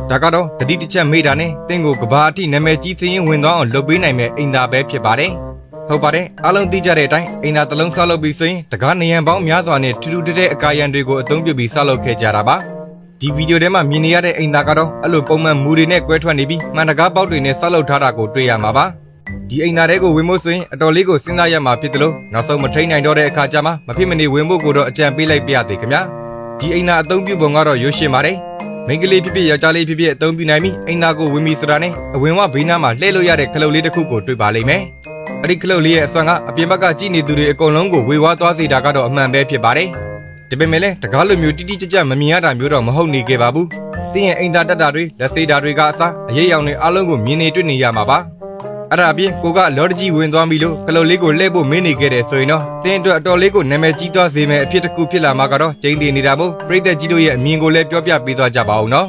ဒါကတော့တတိတစ်ချက်မေးတာနဲ့တင့်ကိုကဘာအထိနာမည်ကြီးစင်းဝင်သွားအောင်လုပ်ပေးနိုင်မဲ့အိမ်သာပဲဖြစ်ပါတယ်ဟုတ်ပါတယ်အားလုံးသိကြတဲ့အတိုင်းအိမ်သာတစ်လုံးဆောက်လုပ်ပြီးဆိုရင်တကားနေရန်ပေါင်းများစွာနဲ့ထူးထူးတဲ့အကာရန်တွေကိုအသုံးပြုပြီးဆောက်လုပ်ခဲ့ကြတာပါဒီဗီဒီယိုထဲမှာမြင်နေရတဲ့အိမ်သာကတော့အဲ့လိုပုံမှန်မူတွေနဲ့ကွဲထွက်နေပြီးမှန်တကားပေါက်တွေနဲ့ဆောက်လုပ်ထားတာကိုတွေ့ရမှာပါဒီအိမ်သာတွေကိုဝင်ဖို့ဆိုရင်အတော်လေးကိုစဉ်းစားရမှာဖြစ်တယ်လို့နောက်ဆုံးမထိန်နိုင်တော့တဲ့အခါကျမှမဖြစ်မနေဝင်ဖို့ကိုတော့အကြံပေးလိုက်ပြရသေးခင်ဗျာဒီအိမ်သာအသုံးပြုပုံကတော့ရွှေရှင်ပါတယ်မိန်းကလေးဖြစ်ဖြစ်ယောက်ျားလေးဖြစ်ဖြစ်အသုံးပြုနိုင်ပြီးအိမ်သာကိုဝင်ပြီးဆိုတာနဲ့အဝင်ဝဘေးနားမှာလှည့်လို့ရတဲ့ခလုတ်လေးတစ်ခုကိုတွေ့ပါလိမ့်မယ်အဲ့ဒီခလုတ်လေးရဲ့အစွမ်းကအပြင်ဘက်ကကြည့်နေသူတွေအကုန်လုံးကိုဝေဝါးသွားစေတာကတော့အမှန်ပဲဖြစ်ပါတယ်ဒါပေမဲ့လည်းတကားလိုမျိုးတိတိကျကျမမြင်ရတာမျိုးတော့မဟုတ်နေခဲ့ပါဘူးတင်းရဲ့အိမ်သာတက်တာတွေလက်စေးတာတွေကအစားအရေးရောင်တွေအားလုံးကိုမြင်နေတွေ့နေရမှာပါအဲ့ဒါအပြင်ကိုကလော်တကြီးဝင်သွားပြီလို့ခလုတ်လေးကိုလှည့်ဖို့မင်းနေခဲ့တယ်ဆိုရင်တော့တင်းအတွက်အတော်လေးကိုနာမည်ကြီးသွားစေမယ်အဖြစ်တစ်ခုဖြစ်လာမှာကတော့ကျင်းတည်နေတာမို့ပြည်သက်ကြီးတို့ရဲ့အမြင်ကိုလည်းပြောပြပေးသွားကြပါဦးနော်